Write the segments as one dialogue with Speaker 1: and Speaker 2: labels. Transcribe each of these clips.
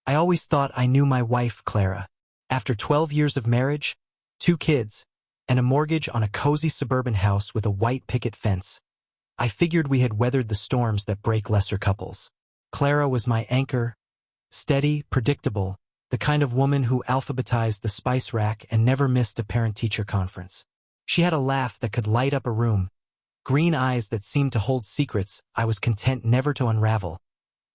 Speaker 1: I always thought I knew my wife, Clara. After 12 years of marriage, 2 kids, and a mortgage on a cozy suburban house with a white picket fence, I figured we had weathered the storms that break lesser couples. Clara was my anchor, steady, predictable, the kind of woman who alphabetized the spice rack and never missed a parent-teacher conference. She had a laugh that could light up a room, green eyes that seemed to hold secrets I was content never to unravel,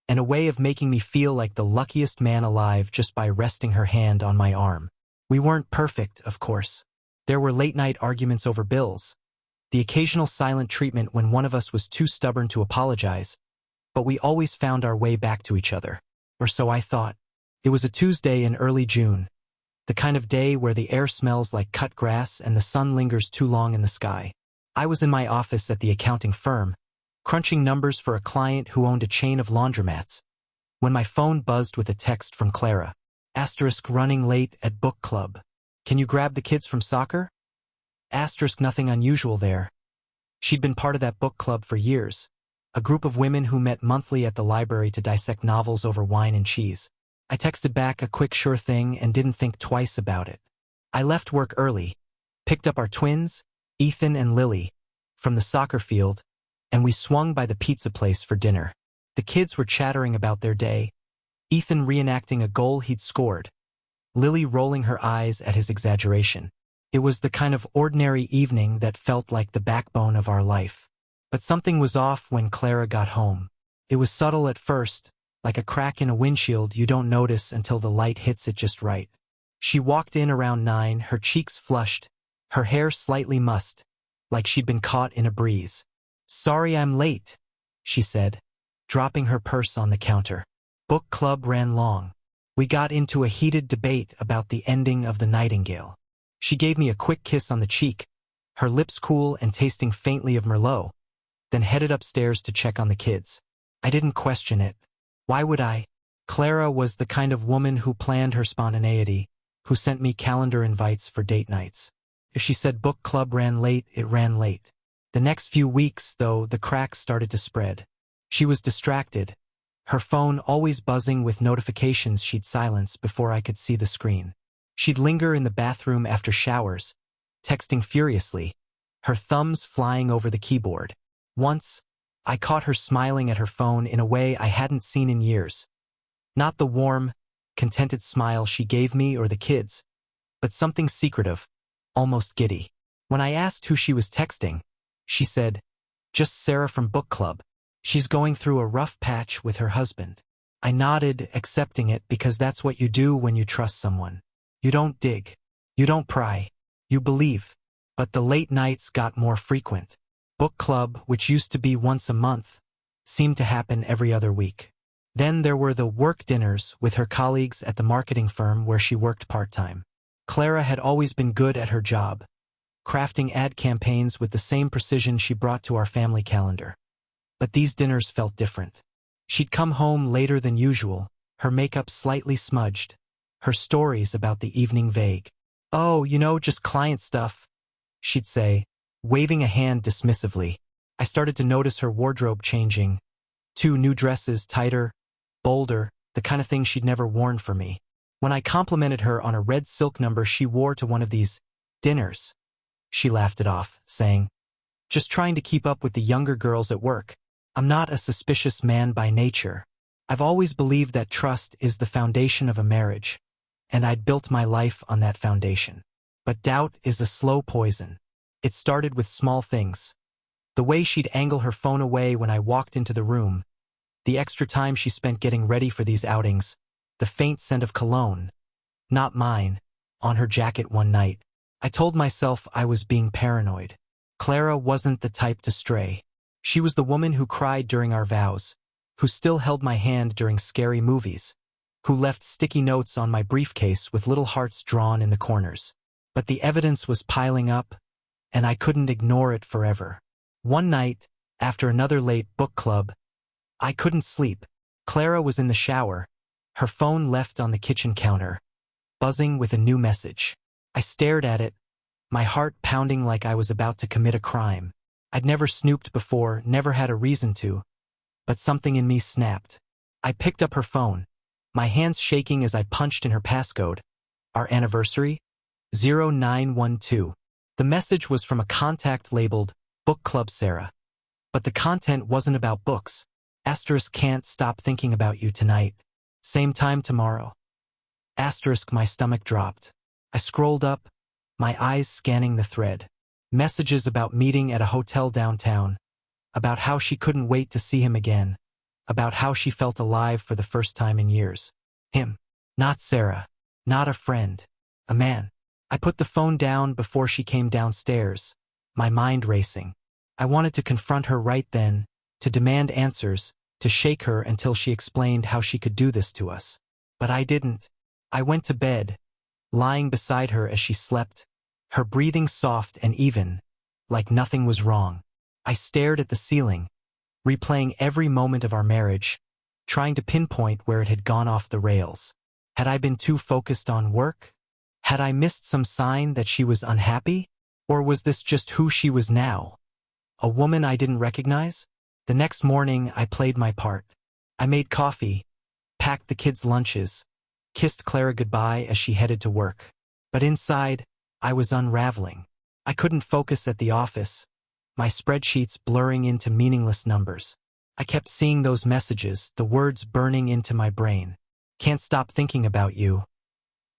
Speaker 1: and a way of making me feel like the luckiest man alive just by resting her hand on my arm. We weren't perfect, of course. There were late-night arguments over bills, the occasional silent treatment when one of us was too stubborn to apologize, but we always found our way back to each other. Or so I thought. It was a Tuesday in early June, the kind of day where the air smells like cut grass and the sun lingers too long in the sky. I was in my office at the accounting firm, crunching numbers for a client who owned a chain of laundromats, when my phone buzzed with a text from Clara. * running late at book club. Can you grab the kids from soccer? * nothing unusual there. She'd been part of that book club for years, a group of women who met monthly at the library to dissect novels over wine and cheese. I texted back a quick sure thing and didn't think twice about it. I left work early, picked up our twins, Ethan and Lily, from the soccer field, and we swung by the pizza place for dinner. The kids were chattering about their day, Ethan reenacting a goal he'd scored, Lily rolling her eyes at his exaggeration. It was the kind of ordinary evening that felt like the backbone of our life. But something was off when Clara got home. It was subtle at first, like a crack in a windshield you don't notice until the light hits it just right. She walked in around 9, her cheeks flushed, her hair slightly mussed, like she'd been caught in a breeze. "Sorry I'm late," she said, dropping her purse on the counter. Book club ran long. We got into a heated debate about the ending of The Nightingale. She gave me a quick kiss on the cheek, her lips cool and tasting faintly of Merlot, then headed upstairs to check on the kids. I didn't question it. Why would I? Clara was the kind of woman who planned her spontaneity, who sent me calendar invites for date nights. If she said book club ran late, it ran late. The next few weeks, though, the cracks started to spread. She was distracted, her phone always buzzing with notifications she'd silence before I could see the screen. She'd linger in the bathroom after showers, texting furiously, her thumbs flying over the keyboard. Once, I caught her smiling at her phone in a way I hadn't seen in years. Not the warm, contented smile she gave me or the kids, but something secretive, almost giddy. When I asked who she was texting, she said, "Just Sarah from book club. She's going through a rough patch with her husband." I nodded, accepting it because that's what you do when you trust someone. You don't dig. You don't pry. You believe. But the late nights got more frequent. Book club, which used to be once a month, seemed to happen every other week. Then there were the work dinners with her colleagues at the marketing firm where she worked part-time. Clara had always been good at her job, crafting ad campaigns with the same precision she brought to our family calendar. But these dinners felt different. She'd come home later than usual, her makeup slightly smudged, her stories about the evening vague. "Oh, just client stuff," she'd say, waving a hand dismissively. I started to notice her wardrobe changing. 2 new dresses, tighter, bolder, the kind of thing she'd never worn for me. When I complimented her on a red silk number she wore to one of these dinners, she laughed it off, saying, "Just trying to keep up with the younger girls at work. I'm not a suspicious man by nature. I've always believed that trust is the foundation of a marriage, and I'd built my life on that foundation. But doubt is a slow poison. It started with small things. The way she'd angle her phone away when I walked into the room, the extra time she spent getting ready for these outings, the faint scent of cologne, not mine, on her jacket one night. I told myself I was being paranoid. Clara wasn't the type to stray. She was the woman who cried during our vows, who still held my hand during scary movies, who left sticky notes on my briefcase with little hearts drawn in the corners. But the evidence was piling up, and I couldn't ignore it forever. One night, after another late book club, I couldn't sleep. Clara was in the shower, her phone left on the kitchen counter, buzzing with a new message. I stared at it, my heart pounding like I was about to commit a crime. I'd never snooped before, never had a reason to, but something in me snapped. I picked up her phone, my hands shaking as I punched in her passcode. Our anniversary? 0912. The message was from a contact labeled, Book Club Sarah. But the content wasn't about books. Asterisk can't stop thinking about you tonight. Same time tomorrow. Asterisk my stomach dropped. I scrolled up, my eyes scanning the thread. Messages about meeting at a hotel downtown. About how she couldn't wait to see him again. About how she felt alive for the first time in years. Him. Not Sarah. Not a friend. A man. I put the phone down before she came downstairs, my mind racing. I wanted to confront her right then, to demand answers, to shake her until she explained how she could do this to us. But I didn't. I went to bed, lying beside her as she slept, her breathing soft and even, like nothing was wrong. I stared at the ceiling, replaying every moment of our marriage, trying to pinpoint where it had gone off the rails. Had I been too focused on work? Had I missed some sign that she was unhappy? Or was this just who she was now? A woman I didn't recognize? The next morning, I played my part. I made coffee, packed the kids' lunches, kissed Clara goodbye as she headed to work. But inside, I was unraveling. I couldn't focus at the office, my spreadsheets blurring into meaningless numbers. I kept seeing those messages, the words burning into my brain. Can't stop thinking about you.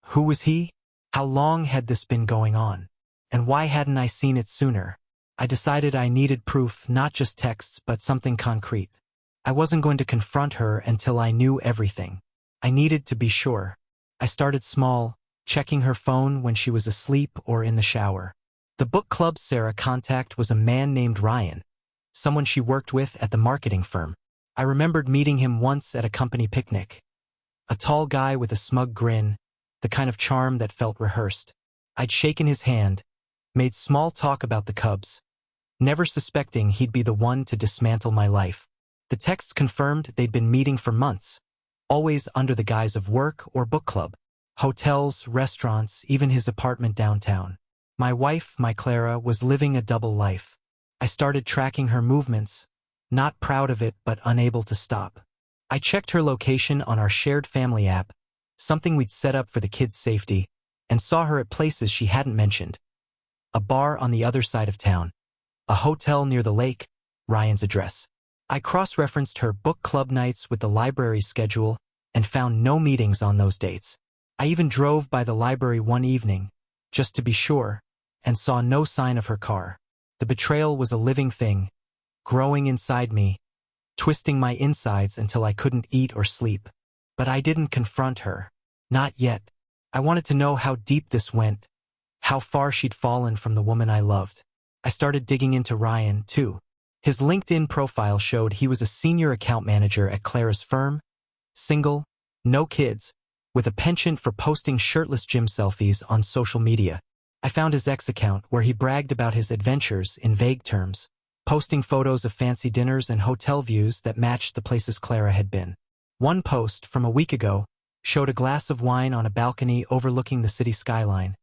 Speaker 1: Who was he? How long had this been going on? And why hadn't I seen it sooner? I decided I needed proof, not just texts, but something concrete. I wasn't going to confront her until I knew everything. I needed to be sure. I started small, checking her phone when she was asleep or in the shower. The book club Sarah contact was a man named Ryan, someone she worked with at the marketing firm. I remembered meeting him once at a company picnic. A tall guy with a smug grin, the kind of charm that felt rehearsed. I'd shaken his hand, made small talk about the Cubs, never suspecting he'd be the one to dismantle my life. The texts confirmed they'd been meeting for months, always under the guise of work or book club. Hotels, restaurants, even his apartment downtown. My wife, my Clara, was living a double life. I started tracking her movements, not proud of it but unable to stop. I checked her location on our shared family app, something we'd set up for the kids' safety, and saw her at places she hadn't mentioned. A bar on the other side of town. A hotel near the lake, Ryan's address. I cross-referenced her book club nights with the library's schedule and found no meetings on those dates. I even drove by the library one evening, just to be sure, and saw no sign of her car. The betrayal was a living thing, growing inside me, twisting my insides until I couldn't eat or sleep. But I didn't confront her. Not yet. I wanted to know how deep this went, how far she'd fallen from the woman I loved. I started digging into Ryan, too. His LinkedIn profile showed he was a senior account manager at Clara's firm, single, no kids, with a penchant for posting shirtless gym selfies on social media. I found his X account where he bragged about his adventures in vague terms, posting photos of fancy dinners and hotel views that matched the places Clara had been. One post from a week ago showed a glass of wine on a balcony overlooking the city skyline,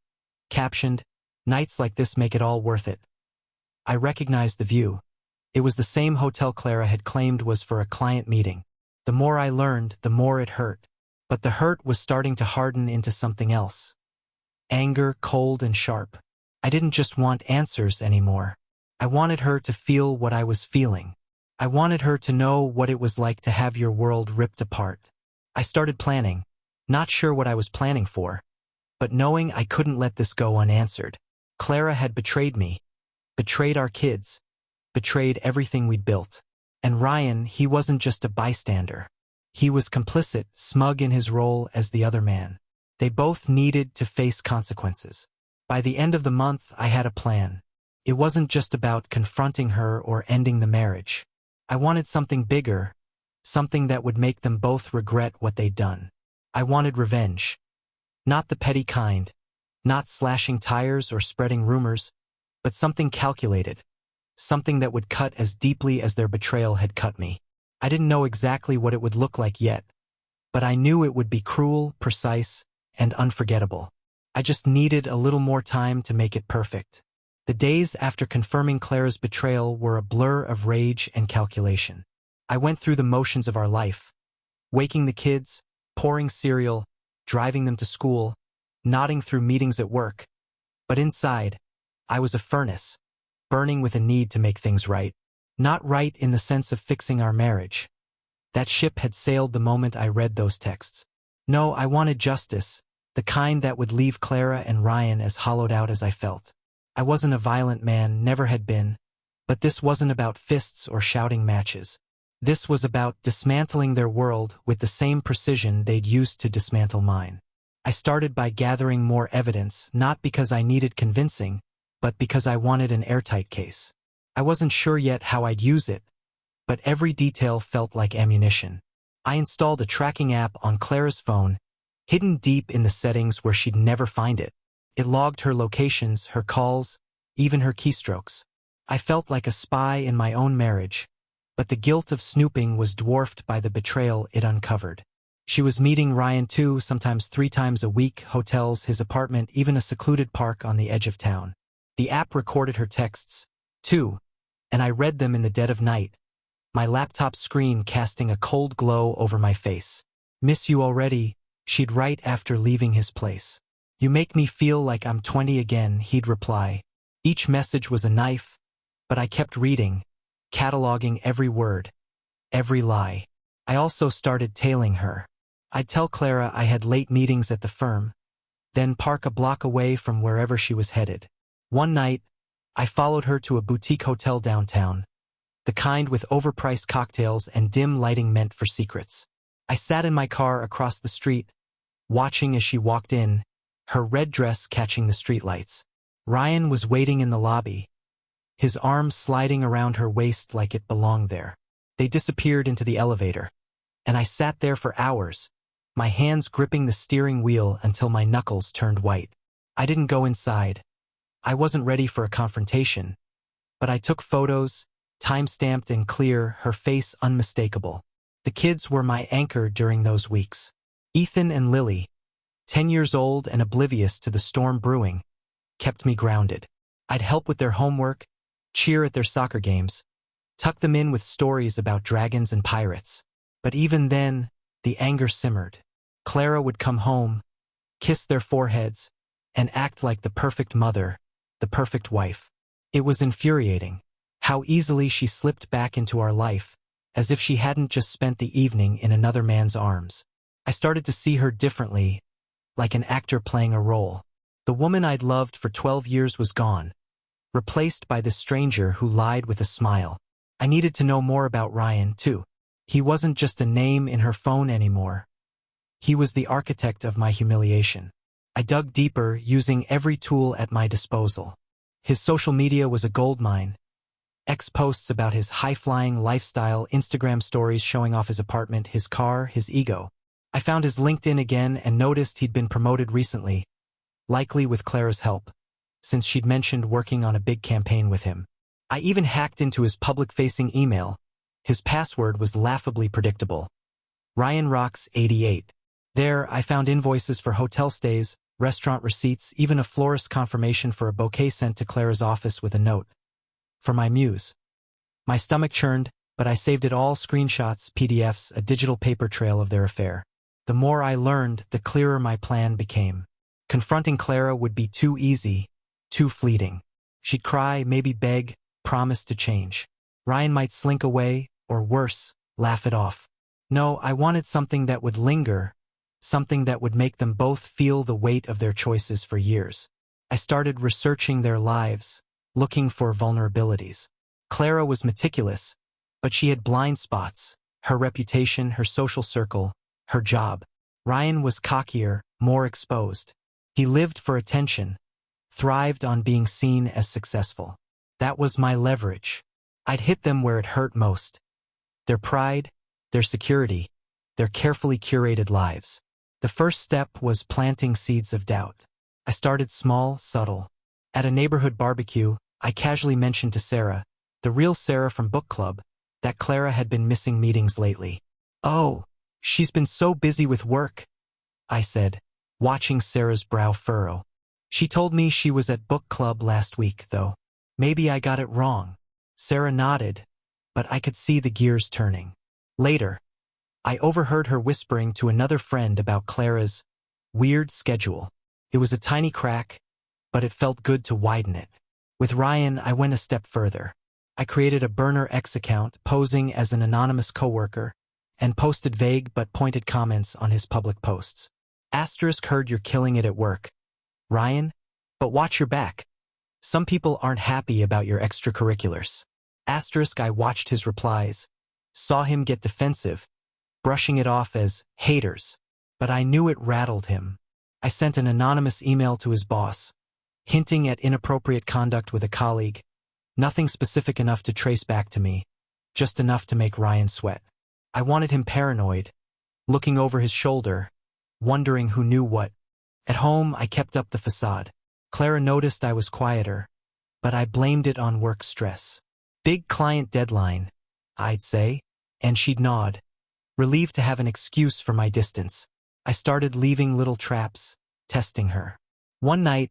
Speaker 1: captioned, "Nights like this make it all worth it." I recognized the view. It was the same hotel Clara had claimed was for a client meeting. The more I learned, the more it hurt. But the hurt was starting to harden into something else. Anger, cold and sharp. I didn't just want answers anymore. I wanted her to feel what I was feeling. I wanted her to know what it was like to have your world ripped apart. I started planning, not sure what I was planning for, but knowing I couldn't let this go unanswered. Clara had betrayed me, betrayed our kids, betrayed everything we'd built. And Ryan, he wasn't just a bystander. He was complicit, smug in his role as the other man. They both needed to face consequences. By the end of the month, I had a plan. It wasn't just about confronting her or ending the marriage. I wanted something bigger, something that would make them both regret what they'd done. I wanted revenge. Not the petty kind, not slashing tires or spreading rumors, but something calculated, something that would cut as deeply as their betrayal had cut me. I didn't know exactly what it would look like yet, but I knew it would be cruel, precise, and unforgettable. I just needed a little more time to make it perfect. The days after confirming Clara's betrayal were a blur of rage and calculation. I went through the motions of our life, waking the kids, pouring cereal, driving them to school, nodding through meetings at work. But inside, I was a furnace, burning with a need to make things right. Not right in the sense of fixing our marriage. That ship had sailed the moment I read those texts. No, I wanted justice, the kind that would leave Clara and Ryan as hollowed out as I felt. I wasn't a violent man, never had been, but this wasn't about fists or shouting matches. This was about dismantling their world with the same precision they'd used to dismantle mine. I started by gathering more evidence, not because I needed convincing, but because I wanted an airtight case. I wasn't sure yet how I'd use it, but every detail felt like ammunition. I installed a tracking app on Clara's phone, hidden deep in the settings where she'd never find it. It logged her locations, her calls, even her keystrokes. I felt like a spy in my own marriage, but the guilt of snooping was dwarfed by the betrayal it uncovered. She was meeting Ryan 2, sometimes 3 times a week, hotels, his apartment, even a secluded park on the edge of town. The app recorded her texts, too, and I read them in the dead of night, my laptop screen casting a cold glow over my face. "Miss you already," she'd write after leaving his place. "You make me feel like I'm 20 again," he'd reply. Each message was a knife, but I kept reading, cataloging every word, every lie. I also started tailing her. I'd tell Clara I had late meetings at the firm, then park a block away from wherever she was headed. One night, I followed her to a boutique hotel downtown, the kind with overpriced cocktails and dim lighting meant for secrets. I sat in my car across the street, watching as she walked in, her red dress catching the streetlights. Ryan was waiting in the lobby, his arm sliding around her waist like it belonged there. They disappeared into the elevator, and I sat there for hours, my hands gripping the steering wheel until my knuckles turned white. I didn't go inside. I wasn't ready for a confrontation, but I took photos, time-stamped and clear, her face unmistakable. The kids were my anchor during those weeks. Ethan and Lily, 10 years old and oblivious to the storm brewing, kept me grounded. I'd help with their homework, cheer at their soccer games, tuck them in with stories about dragons and pirates. But even then, the anger simmered. Clara would come home, kiss their foreheads, and act like the perfect mother, the perfect wife. It was infuriating, how easily she slipped back into our life, as if she hadn't just spent the evening in another man's arms. I started to see her differently, like an actor playing a role. The woman I'd loved for 12 years was gone, replaced by this stranger who lied with a smile. I needed to know more about Ryan, too. He wasn't just a name in her phone anymore. He was the architect of my humiliation. I dug deeper, using every tool at my disposal. His social media was a goldmine. Posts about his high-flying lifestyle, Instagram stories showing off his apartment, his car, his ego. I found his LinkedIn again and noticed he'd been promoted recently, likely with Clara's help, since she'd mentioned working on a big campaign with him. I even hacked into his public-facing email. His password was laughably predictable. Ryan Rocks 88. There, I found invoices for hotel stays, restaurant receipts, even a florist confirmation for a bouquet sent to Clara's office with a note. For my muse. My stomach churned, but I saved it all: screenshots, PDFs, a digital paper trail of their affair. The more I learned, the clearer my plan became. Confronting Clara would be too easy, too fleeting. She'd cry, maybe beg, promise to change. Ryan might slink away, or worse, laugh it off. No, I wanted something that would linger, something that would make them both feel the weight of their choices for years. I started researching their lives, looking for vulnerabilities. Clara was meticulous, but she had blind spots: her reputation, her social circle, her job. Ryan was cockier, more exposed. He lived for attention, thrived on being seen as successful. That was my leverage. I'd hit them where it hurt most: their pride, their security, their carefully curated lives. The first step was planting seeds of doubt. I started small, subtle. At a neighborhood barbecue, I casually mentioned to Sarah, the real Sarah from book club, that Clara had been missing meetings lately. "Oh, she's been so busy with work," I said, watching Sarah's brow furrow. "She told me she was at book club last week, though. Maybe I got it wrong." Sarah nodded, but I could see the gears turning. Later, I overheard her whispering to another friend about Clara's weird schedule. It was a tiny crack, but it felt good to widen it. With Ryan, I went a step further. I created a burner X account, posing as an anonymous coworker, and posted vague but pointed comments on his public posts. Asterisk, heard you're killing it at work, Ryan, but watch your back. Some people aren't happy about your extracurriculars. Asterisk, I watched his replies, saw him get defensive, brushing it off as haters, but I knew it rattled him. I sent an anonymous email to his boss, hinting at inappropriate conduct with a colleague, nothing specific enough to trace back to me, just enough to make Ryan sweat. I wanted him paranoid, looking over his shoulder, wondering who knew what. At home, I kept up the facade. Clara noticed I was quieter, but I blamed it on work stress. Big client deadline, I'd say, and she'd nod, relieved to have an excuse for my distance. I started leaving little traps, testing her. One night,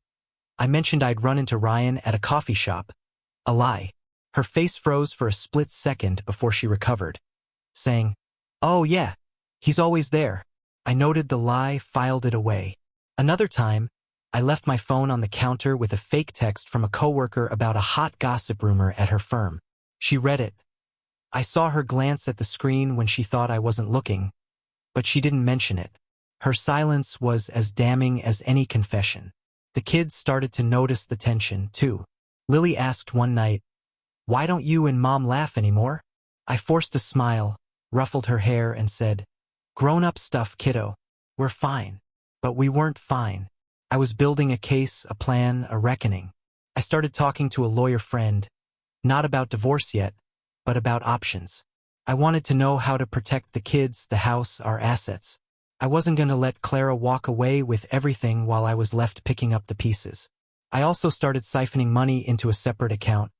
Speaker 1: I mentioned I'd run into Ryan at a coffee shop. A lie. Her face froze for a split second before she recovered, saying, "Oh yeah, he's always there." I noted the lie, filed it away. Another time, I left my phone on the counter with a fake text from a coworker about a hot gossip rumor at her firm. She read it. I saw her glance at the screen when she thought I wasn't looking, but she didn't mention it. Her silence was as damning as any confession. The kids started to notice the tension, too. Lily asked one night, "Why don't you and Mom laugh anymore?" I forced a smile, ruffled her hair, and said, "Grown-up stuff, kiddo. We're fine." But we weren't fine. I was building a case, a plan, a reckoning. I started talking to a lawyer friend, not about divorce yet, but about options. I wanted to know how to protect the kids, the house, our assets. I wasn't going to let Clara walk away with everything while I was left picking up the pieces. I also started siphoning money into a separate account,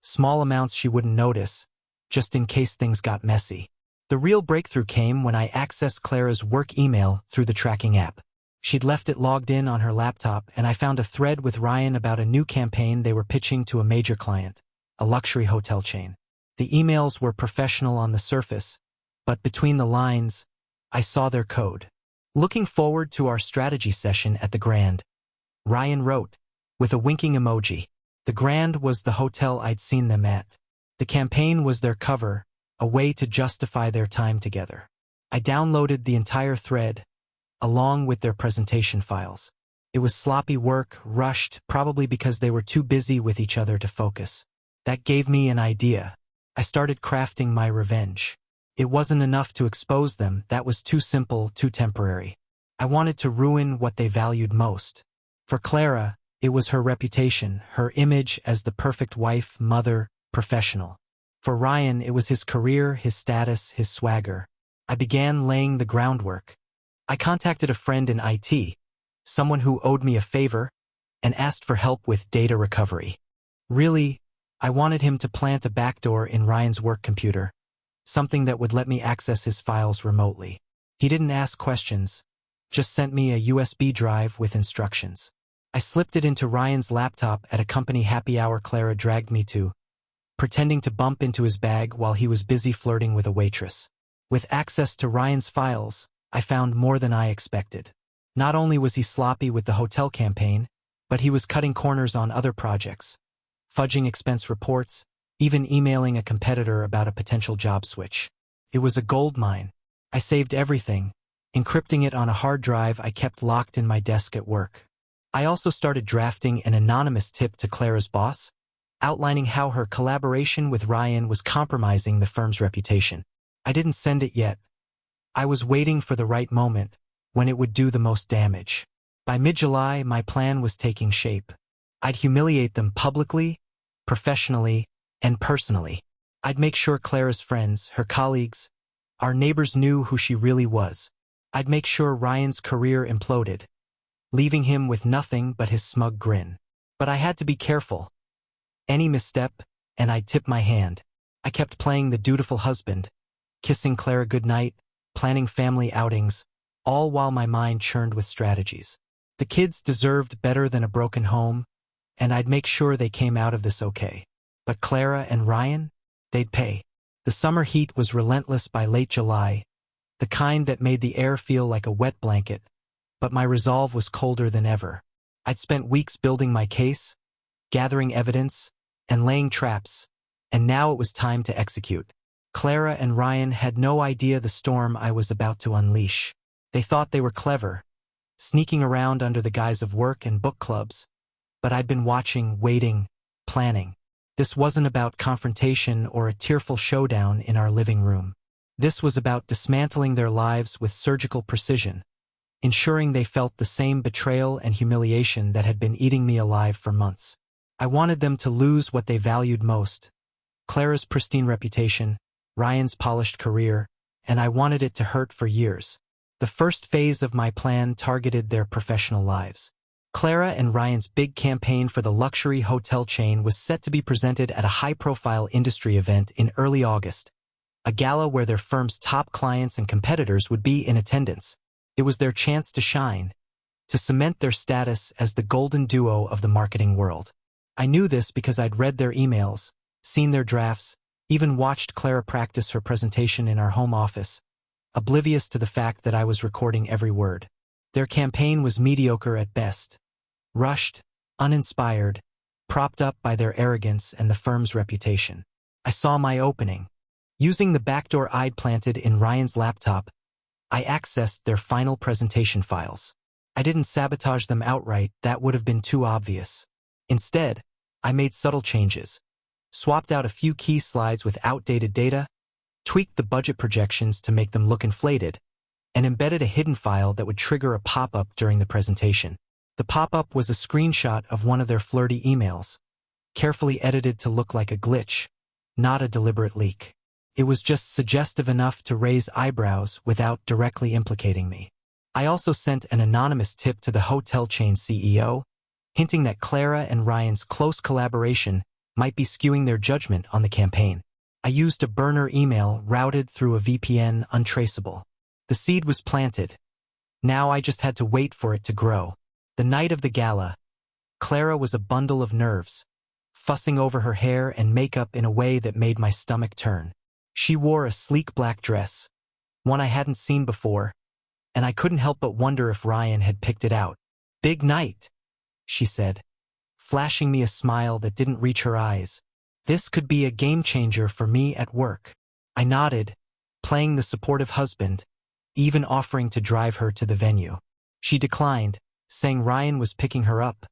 Speaker 1: small amounts she wouldn't notice, just in case things got messy. The real breakthrough came when I accessed Clara's work email through the tracking app. She'd left it logged in on her laptop, and I found a thread with Ryan about a new campaign they were pitching to a major client, a luxury hotel chain. The emails were professional on the surface, but between the lines, I saw their code. "Looking forward to our strategy session at the Grand," Ryan wrote, with a winking emoji. The Grand was the hotel I'd seen them at. The campaign was their cover, a way to justify their time together. I downloaded the entire thread, along with their presentation files. It was sloppy work, rushed, probably because they were too busy with each other to focus. That gave me an idea. I started crafting my revenge. It wasn't enough to expose them, that was too simple, too temporary. I wanted to ruin what they valued most. For Clara, it was her reputation, her image as the perfect wife, mother, professional. For Ryan, it was his career, his status, his swagger. I began laying the groundwork. I contacted a friend in IT, someone who owed me a favor, and asked for help with data recovery. Really, I wanted him to plant a backdoor in Ryan's work computer, something that would let me access his files remotely. He didn't ask questions, just sent me a USB drive with instructions. I slipped it into Ryan's laptop at a company happy hour Clara dragged me to, pretending to bump into his bag while he was busy flirting with a waitress. With access to Ryan's files, I found more than I expected. Not only was he sloppy with the hotel campaign, but he was cutting corners on other projects, fudging expense reports, even emailing a competitor about a potential job switch. It was a gold mine. I saved everything, encrypting it on a hard drive I kept locked in my desk at work. I also started drafting an anonymous tip to Clara's boss, outlining how her collaboration with Ryan was compromising the firm's reputation. I didn't send it yet. I was waiting for the right moment, when it would do the most damage. By mid-July, my plan was taking shape. I'd humiliate them publicly, professionally, and personally. I'd make sure Clara's friends, her colleagues, our neighbors knew who she really was. I'd make sure Ryan's career imploded, leaving him with nothing but his smug grin. But I had to be careful. Any misstep, and I'd tip my hand. I kept playing the dutiful husband, kissing Clara goodnight, planning family outings, all while my mind churned with strategies. The kids deserved better than a broken home, and I'd make sure they came out of this okay. But Clara and Ryan, they'd pay. The summer heat was relentless by late July, the kind that made the air feel like a wet blanket, but my resolve was colder than ever. I'd spent weeks building my case, gathering evidence, and laying traps, and now it was time to execute. Clara and Ryan had no idea the storm I was about to unleash. They thought they were clever, sneaking around under the guise of work and book clubs, but I'd been watching, waiting, planning. This wasn't about confrontation or a tearful showdown in our living room. This was about dismantling their lives with surgical precision, ensuring they felt the same betrayal and humiliation that had been eating me alive for months. I wanted them to lose what they valued most: Clara's pristine reputation, Ryan's polished career, and I wanted it to hurt for years. The first phase of my plan targeted their professional lives. Clara and Ryan's big campaign for the luxury hotel chain was set to be presented at a high-profile industry event in early August, a gala where their firm's top clients and competitors would be in attendance. It was their chance to shine, to cement their status as the golden duo of the marketing world. I knew this because I'd read their emails, seen their drafts, even watched Clara practice her presentation in our home office, oblivious to the fact that I was recording every word. Their campaign was mediocre at best, rushed, uninspired, propped up by their arrogance and the firm's reputation. I saw my opening. Using the backdoor I'd planted in Ryan's laptop, I accessed their final presentation files. I didn't sabotage them outright, that would have been too obvious. Instead, I made subtle changes, swapped out a few key slides with outdated data, tweaked the budget projections to make them look inflated, and embedded a hidden file that would trigger a pop-up during the presentation. The pop-up was a screenshot of one of their flirty emails, carefully edited to look like a glitch, not a deliberate leak. It was just suggestive enough to raise eyebrows without directly implicating me. I also sent an anonymous tip to the hotel chain CEO, hinting that Clara and Ryan's close collaboration might be skewing their judgment on the campaign. I used a burner email routed through a VPN untraceable. The seed was planted. Now I just had to wait for it to grow. The night of the gala, Clara was a bundle of nerves, fussing over her hair and makeup in a way that made my stomach turn. She wore a sleek black dress, one I hadn't seen before, and I couldn't help but wonder if Ryan had picked it out. "Big night," she said, flashing me a smile that didn't reach her eyes. This could be a game changer for me at work. I nodded, playing the supportive husband, even offering to drive her to the venue. She declined, saying Ryan was picking her up.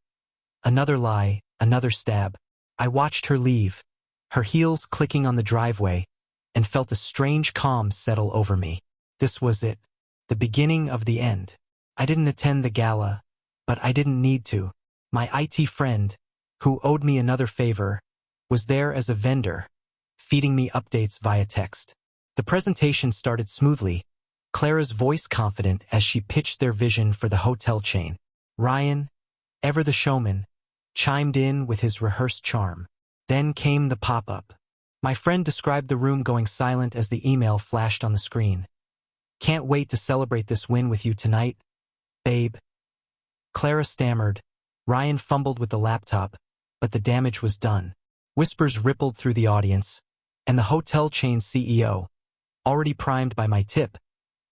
Speaker 1: Another lie, another stab. I watched her leave, her heels clicking on the driveway, and felt a strange calm settle over me. This was it, the beginning of the end. I didn't attend the gala, but I didn't need to. My IT friend, who owed me another favor, was there as a vendor, feeding me updates via text. The presentation started smoothly, Clara's voice confident as she pitched their vision for the hotel chain. Ryan, ever the showman, chimed in with his rehearsed charm. Then came the pop-up. My friend described the room going silent as the email flashed on the screen. "Can't wait to celebrate this win with you tonight, babe." Clara stammered. Ryan fumbled with the laptop, but the damage was done. Whispers rippled through the audience, and the hotel chain CEO, already primed by my tip,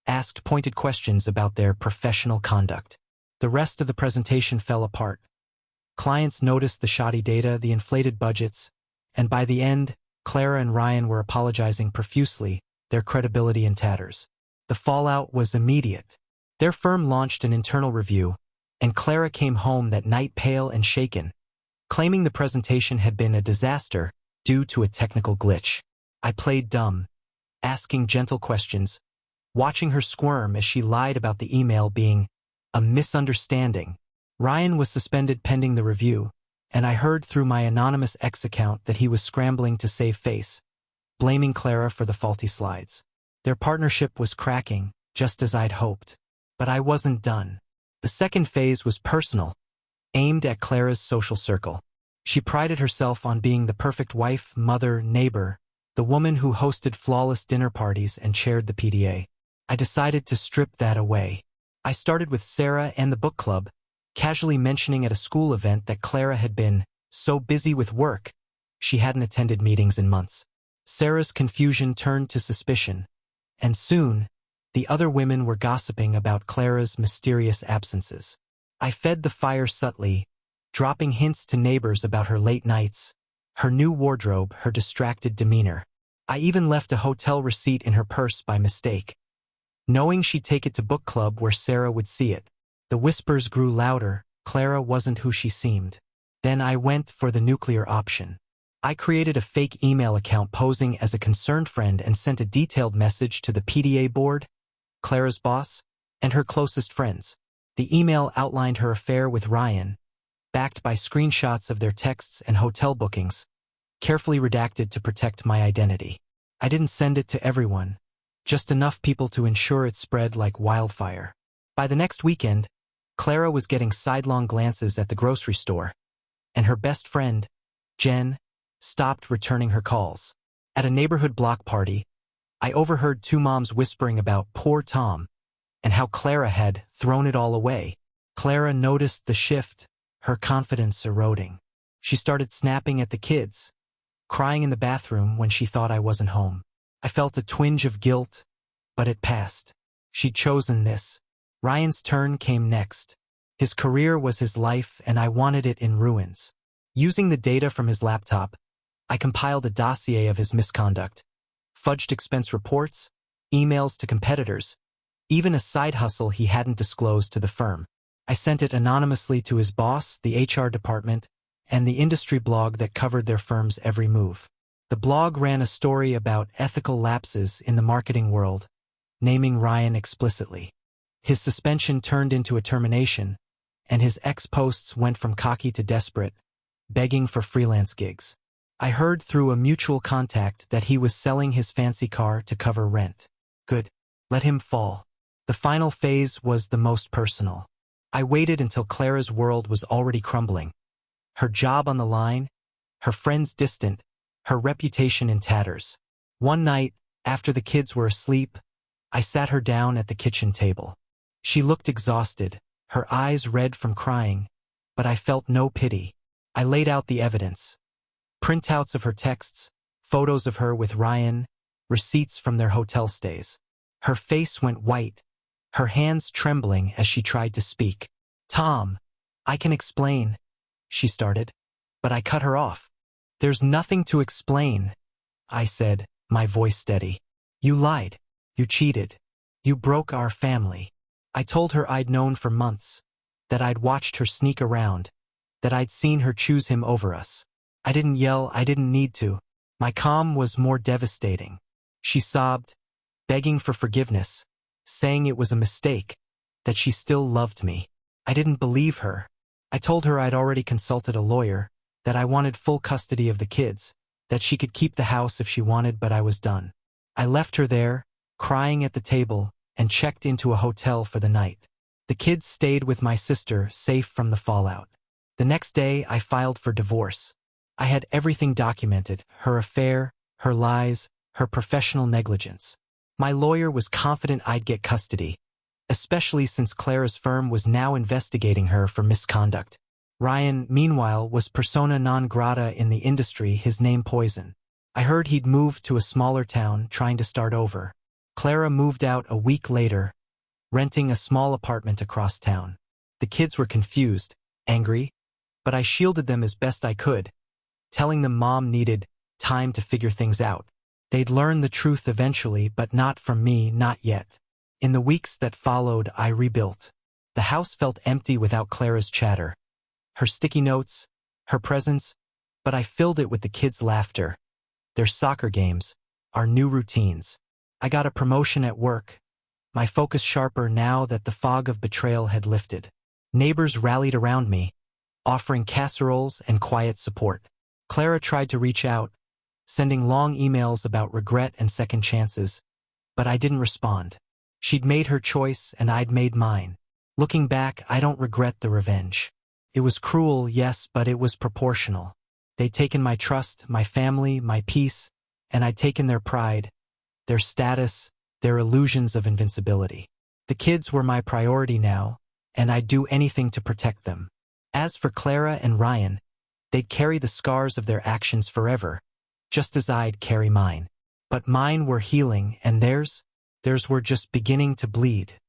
Speaker 1: asked pointed questions about their professional conduct. The rest of the presentation fell apart. Clients noticed the shoddy data, the inflated budgets, and by the end, Clara and Ryan were apologizing profusely, their credibility in tatters. The fallout was immediate. Their firm launched an internal review, and Clara came home that night pale and shaken, claiming the presentation had been a disaster due to a technical glitch. I played dumb, asking gentle questions, watching her squirm as she lied about the email being a misunderstanding. Ryan was suspended pending the review, and I heard through my anonymous X account that he was scrambling to save face, blaming Clara for the faulty slides. Their partnership was cracking, just as I'd hoped. But I wasn't done. The second phase was personal, aimed at Clara's social circle. She prided herself on being the perfect wife, mother, neighbor, the woman who hosted flawless dinner parties and chaired the PDA. I decided to strip that away. I started with Sarah and the book club, casually mentioning at a school event that Clara had been so busy with work, she hadn't attended meetings in months. Sarah's confusion turned to suspicion, and soon, The other women were gossiping about Clara's mysterious absences. I fed the fire subtly, dropping hints to neighbors about her late nights, her new wardrobe, her distracted demeanor. I even left a hotel receipt in her purse by mistake, knowing she'd take it to book club where Sarah would see it. The whispers grew louder. Clara wasn't who she seemed. Then I went for the nuclear option. I created a fake email account posing as a concerned friend and sent a detailed message to the PDA board, Clara's boss, and her closest friends. The email outlined her affair with Ryan, backed by screenshots of their texts and hotel bookings, carefully redacted to protect my identity. I didn't send it to everyone, just enough people to ensure it spread like wildfire. By the next weekend, Clara was getting sidelong glances at the grocery store, and her best friend, Jen, stopped returning her calls. At a neighborhood block party, I overheard two moms whispering about poor Tom and how Clara had thrown it all away. Clara noticed the shift, her confidence eroding. She started snapping at the kids, crying in the bathroom when she thought I wasn't home. I felt a twinge of guilt, but it passed. She'd chosen this. Ryan's turn came next. His career was his life, and I wanted it in ruins. Using the data from his laptop, I compiled a dossier of his misconduct, fudged expense reports, emails to competitors, even a side hustle he hadn't disclosed to the firm. I sent it anonymously to his boss, the HR department, and the industry blog that covered their firm's every move. The blog ran a story about ethical lapses in the marketing world, naming Ryan explicitly. His suspension turned into a termination, and his ex-posts went from cocky to desperate, begging for freelance gigs. I heard through a mutual contact that he was selling his fancy car to cover rent. Good. Let him fall. The final phase was the most personal. I waited until Clara's world was already crumbling. Her job on the line, her friends distant, her reputation in tatters. One night, after the kids were asleep, I sat her down at the kitchen table. She looked exhausted, her eyes red from crying, but I felt no pity. I laid out the evidence. Printouts of her texts, photos of her with Ryan, receipts from their hotel stays. Her face went white, her hands trembling as she tried to speak. "Tom, I can explain," she started, but I cut her off. "There's nothing to explain," I said, my voice steady. "You lied. You cheated. You broke our family." I told her I'd known for months, that I'd watched her sneak around, that I'd seen her choose him over us. I didn't yell, I didn't need to. My calm was more devastating. She sobbed, begging for forgiveness, saying it was a mistake, that she still loved me. I didn't believe her. I told her I'd already consulted a lawyer, that I wanted full custody of the kids, that she could keep the house if she wanted, but I was done. I left her there, crying at the table, and checked into a hotel for the night. The kids stayed with my sister, safe from the fallout. The next day, I filed for divorce. I had everything documented, her affair, her lies, her professional negligence. My lawyer was confident I'd get custody, especially since Clara's firm was now investigating her for misconduct. Ryan, meanwhile, was persona non grata in the industry, his name poison. I heard he'd moved to a smaller town, trying to start over. Clara moved out a week later, renting a small apartment across town. The kids were confused, angry, but I shielded them as best I could, telling them Mom needed time to figure things out. They'd learn the truth eventually, but not from me, not yet. In the weeks that followed, I rebuilt. The house felt empty without Clara's chatter, her sticky notes, her presence, but I filled it with the kids' laughter, their soccer games, our new routines. I got a promotion at work, my focus sharper now that the fog of betrayal had lifted. Neighbors rallied around me, offering casseroles and quiet support. Clara tried to reach out, sending long emails about regret and second chances, but I didn't respond. She'd made her choice and I'd made mine. Looking back, I don't regret the revenge. It was cruel, yes, but it was proportional. They'd taken my trust, my family, my peace, and I'd taken their pride, their status, their illusions of invincibility. The kids were my priority now, and I'd do anything to protect them. As for Clara and Ryan, they'd carry the scars of their actions forever, just as I'd carry mine. But mine were healing, and theirs Theirs were just beginning to bleed.